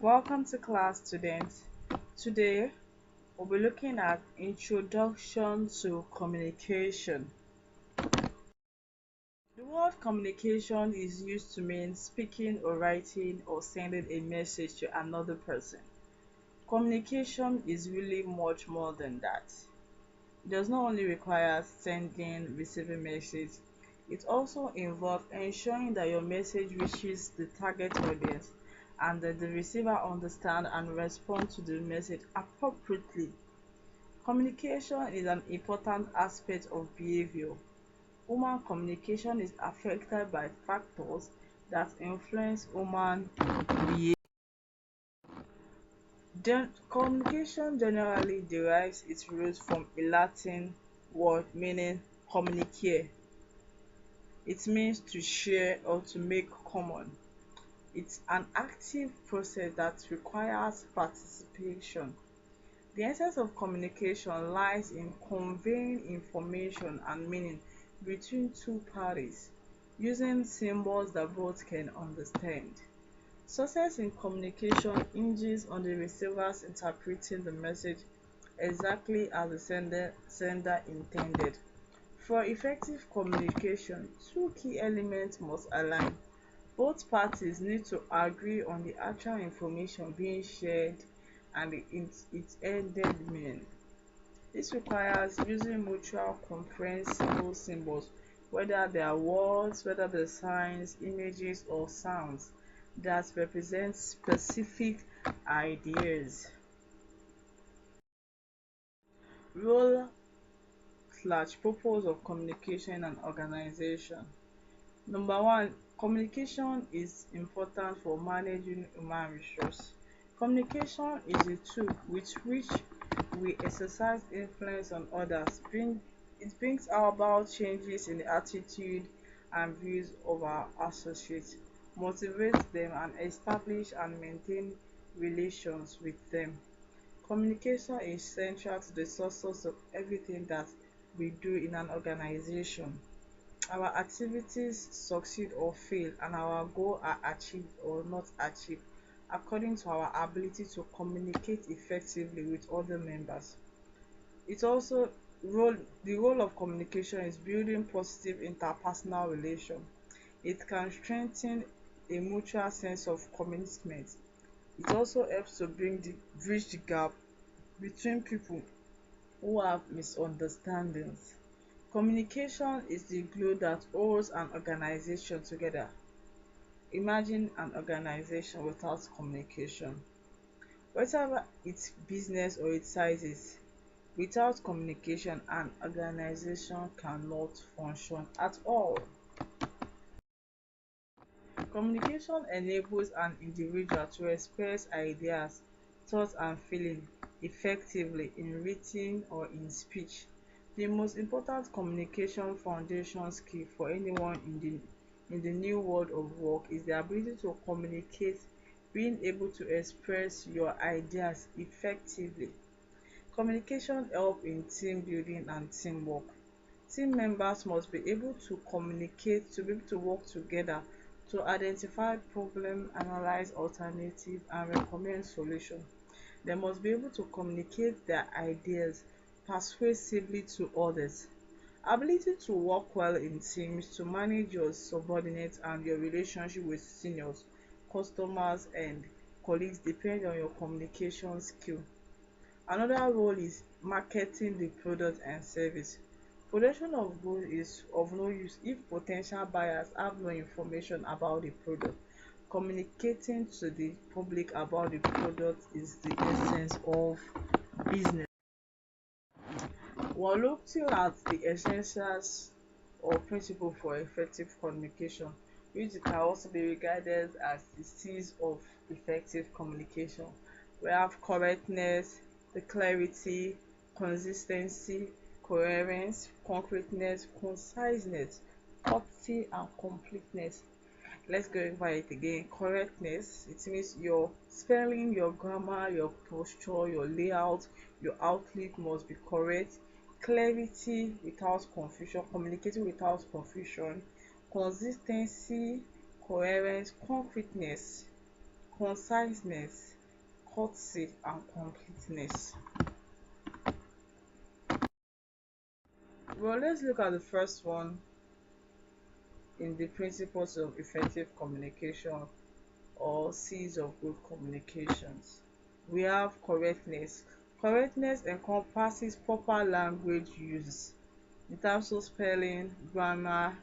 Welcome to class, students. Today, we'll be looking at Introduction to Communication. The word communication is used to mean speaking or writing or sending a message to another person. Communication is really much more than that. It does not only require sending, receiving message, it also involves ensuring that your message reaches the target audience and that the receiver understand and respond to the message appropriately. Communication is an important aspect of behavior. Human communication is affected by factors that influence human behavior. Communication generally derives its roots from a Latin word meaning communicare. It means to share or to make common. It's an active process that requires participation. The essence of communication lies in conveying information and meaning between two parties using symbols that both can understand. Success in communication hinges on the receivers interpreting the message exactly as the sender intended. For effective communication, two key elements must align. Both parties need to agree on the actual information being shared and its intended meaning. This requires using mutual comprehensible symbols, whether they are words, whether they're signs, images, or sounds that represent specific ideas. Role/purpose of communication in an organization. Number one, communication is important for managing human resource. Communication is a tool with which we exercise influence on others. It brings about changes in the attitude and views of our associates, motivates them, and establish and maintain relations with them. Communication is central to the success of everything that we do in an organization. Our activities succeed or fail, and our goals are achieved or not achieved according to our ability to communicate effectively with other members. It also role The role of communication is building positive interpersonal relation. It can strengthen a mutual sense of commitment. It also helps to bridge the gap between people who have misunderstandings. Communication is the glue that holds an organization together. Imagine an organization without communication. Whatever its business or its size is, without communication, an organization cannot function at all. Communication enables an individual to express ideas, thoughts, and feelings effectively in written or in speech. The most important communication foundation skill for anyone in the new world of work is the ability to communicate, being able to express your ideas effectively. Communication helps in team building and teamwork. Team members must be able to communicate, to be able to work together to identify problem, analyze alternative, and recommend solution. They must be able to communicate their ideas persuasively to others. Ability to work well in teams, to manage your subordinates and your relationship with seniors, customers, and colleagues depend on your communication skill. Another role is marketing the product and service. Production of goods is of no use if potential buyers have no information about the product. Communicating to the public about the product is the essence of business. We're looking at the essentials or principle for effective communication, which can also be regarded as the C's of effective communication. We have correctness, the clarity, consistency, coherence, concreteness, conciseness, clarity, and completeness. Let's go over it again. Correctness, it means your spelling, your grammar, your posture, your layout, your outlook must be correct. Clarity without confusion, communicating without confusion. Consistency, coherence, concreteness. conciseness, courtesy, and completeness. Well, let's look at the first one in the principles of effective communication or C's of good communications. We have correctness. Correctness encompasses proper language use in terms of spelling, grammar,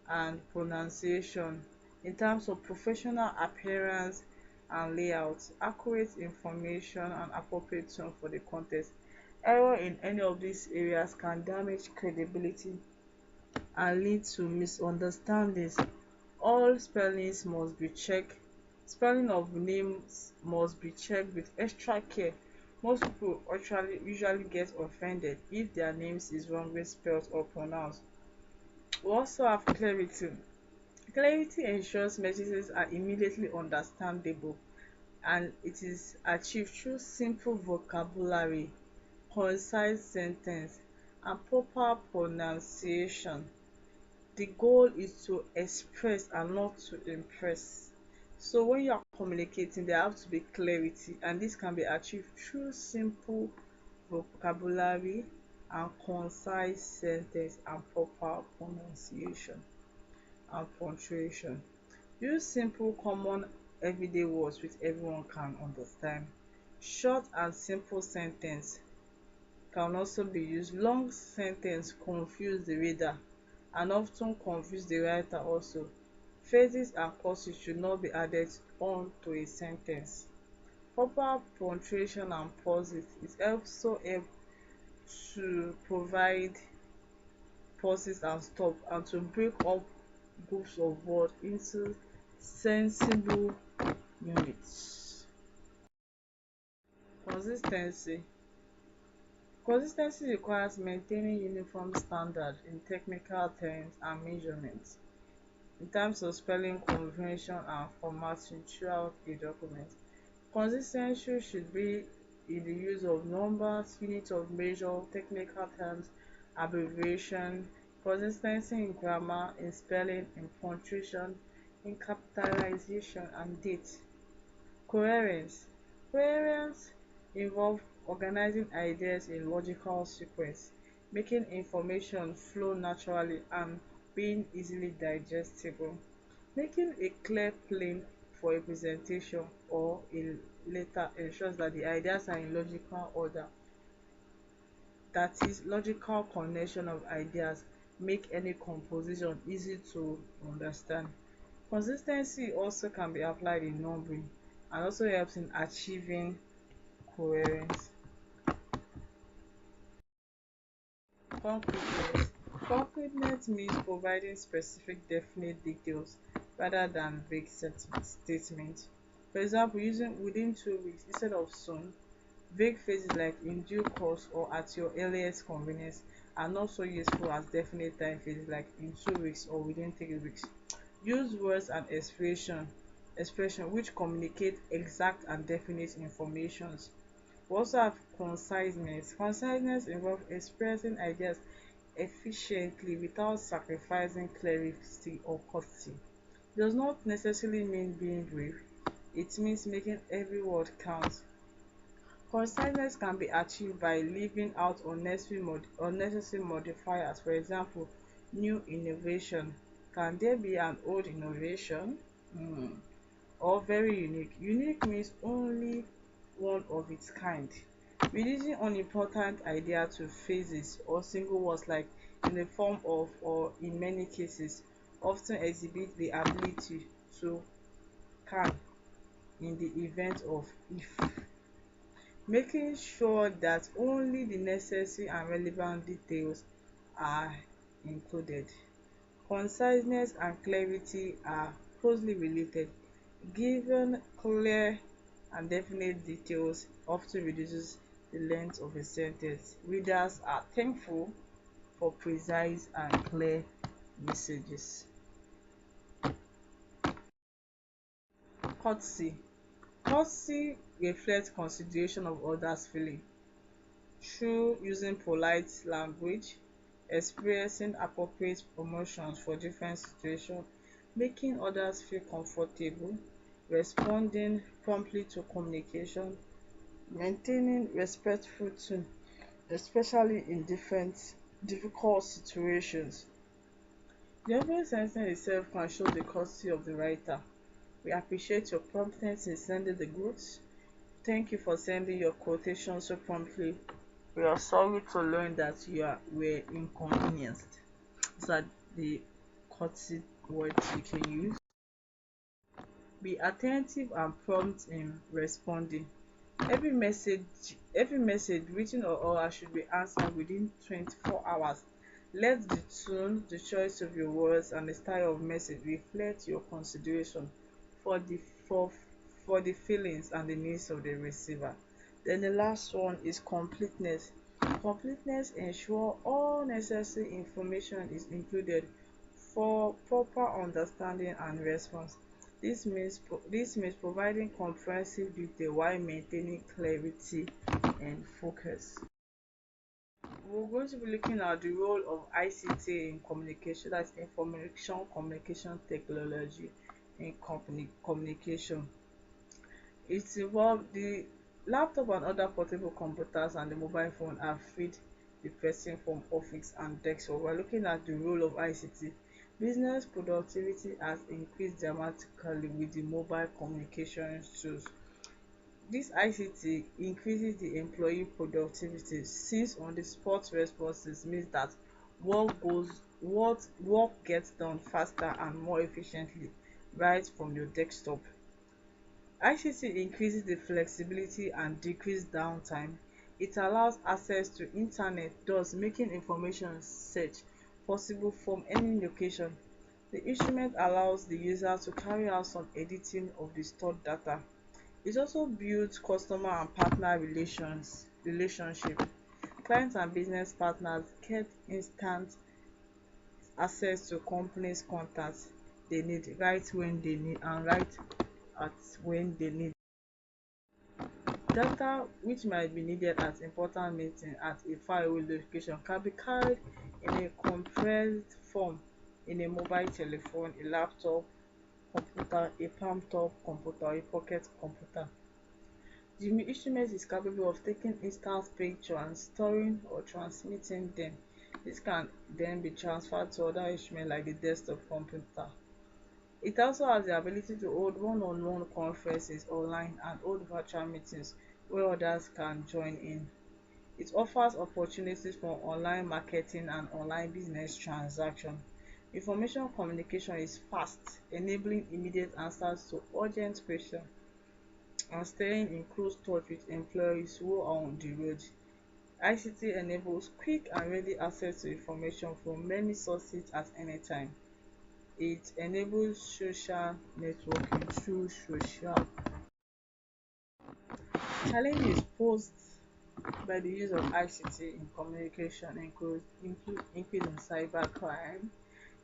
and pronunciation, in terms of professional appearance and layout, accurate information and appropriate tone for the context. Error in any of these areas can damage credibility and lead to misunderstandings. All spellings must be checked. Spelling of names must be checked with extra care. Most people actually usually get offended if their names is wrongly spelled or pronounced. We also have clarity. Clarity ensures messages are immediately understandable, and it is achieved through simple vocabulary, concise sentence, and proper pronunciation. The goal is to express and not to impress. So when you are communicating, there have to be clarity, and this can be achieved through simple vocabulary and concise sentence and proper pronunciation and punctuation. Use simple common everyday words which everyone can understand. Short and simple sentence can also be used. Long sentence confuse the reader and often confuse the writer also. Phrases and clauses should not be added on to a sentence. Proper punctuation and pauses it also help to provide pauses and stop and to break up groups of words into sensible units. Consistency. Consistency requires maintaining uniform standard in technical terms and measurements in terms of spelling convention and formatting throughout a document. Consistency should be in the use of numbers, units of measure, technical terms, abbreviation, consistency in grammar, in spelling, in punctuation, in capitalization and date. Coherence. Coherence involves organizing ideas in logical sequence, making information flow naturally and being easily digestible. Making a clear plan for a presentation or a letter ensures that the ideas are in logical order. That is, logical connection of ideas make any composition easy to understand. Consistency also can be applied in numbering and also helps in achieving coherence. Concreteness. Concreteness means providing specific definite details rather than vague statements. For example, using within 2 weeks instead of soon. Vague phrases like in due course or at your earliest convenience are not so useful as definite time phrases like in 2 weeks or within 3 weeks. Use words and expression which communicate exact and definite informations. We also have conciseness. Conciseness involves expressing ideas efficiently without sacrificing clarity or courtesy. It does not necessarily mean being brief, it means making every word count. Conciseness can be achieved by leaving out unnecessary modifiers. For example, new innovation. Can there be an old innovation? Or very unique. Unique means only one of its kind. Reducing unimportant idea to phrases or single words like in the form of or in many cases often exhibit the ability to can in the event of if. Making sure that only the necessary and relevant details are included. Conciseness and clarity are closely related. Given clear and definite details often reduces the length of a sentence. Readers are thankful for precise and clear messages. Courtesy. Courtesy reflects consideration of others' feeling through using polite language, expressing appropriate emotions for different situations, making others feel comfortable, responding promptly to communication, maintaining respectful tone, especially in difficult situations. The opening sentence itself can show the courtesy of the writer. We appreciate your promptness in sending the goods. Thank you for sending your quotation so promptly. We are sorry to learn that were inconvenienced. These are the courtesy words you can use. Be attentive and prompt in responding. Every message every message, written or oral, should be answered within 24 hours. Let the tone, the choice of your words, and the style of message reflect your consideration for the for, for the feelings and the needs of the receiver. Then the last one is completeness. Completeness ensure all necessary information is included for proper understanding and response. This means providing comprehensive detail while maintaining clarity and focus. We're going to be looking at the role of ICT in communication, that's information communication technology in communication. It involves the laptop and other portable computers and the mobile phone have freed the person from office and desk work. We're looking at the role of ICT. Business productivity has increased dramatically with the mobile communication tools. This ICT increases the employee productivity since on-the-spot responses means that work gets done faster and more efficiently right from your desktop. ICT increases the flexibility and decrease downtime. It allows access to internet, thus making information search possible from any location. The instrument allows the user to carry out some editing of the stored data. It also builds customer and partner relationship. Clients and business partners get instant access to companies contacts they need right when they need and right at when they need. Data which might be needed at important meeting at a faraway location can be carried in a compressed form in a mobile telephone, a laptop computer, a palm-top computer, a pocket computer. The instrument is capable of taking instant pictures and storing or transmitting them. This can then be transferred to other instruments like the desktop computer. It also has the ability to hold one-on-one conferences online and hold virtual meetings where others can join in. It offers opportunities for online marketing and online business transactions. Information communication is fast, enabling immediate answers to urgent questions and staying in close touch with employees who are on the road. ICT enables quick and ready access to information from many sources at any time. It enables social networking through social. Challenges posed by the use of ICT in communication include increase in cybercrime,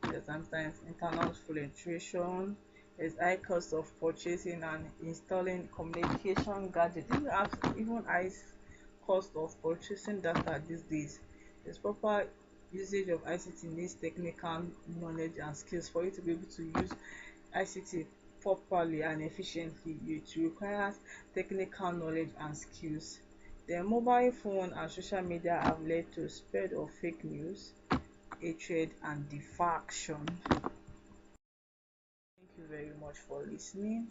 there's sometimes internal filtration, there's high cost of purchasing and installing communication gadgets. Even high cost of purchasing data these days. There's proper usage of ICT needs technical knowledge and skills. For you to be able to use ICT properly and efficiently, it requires technical knowledge and skills. The mobile phone and social media have led to spread of fake news, hatred and defection. Thank you very much for listening.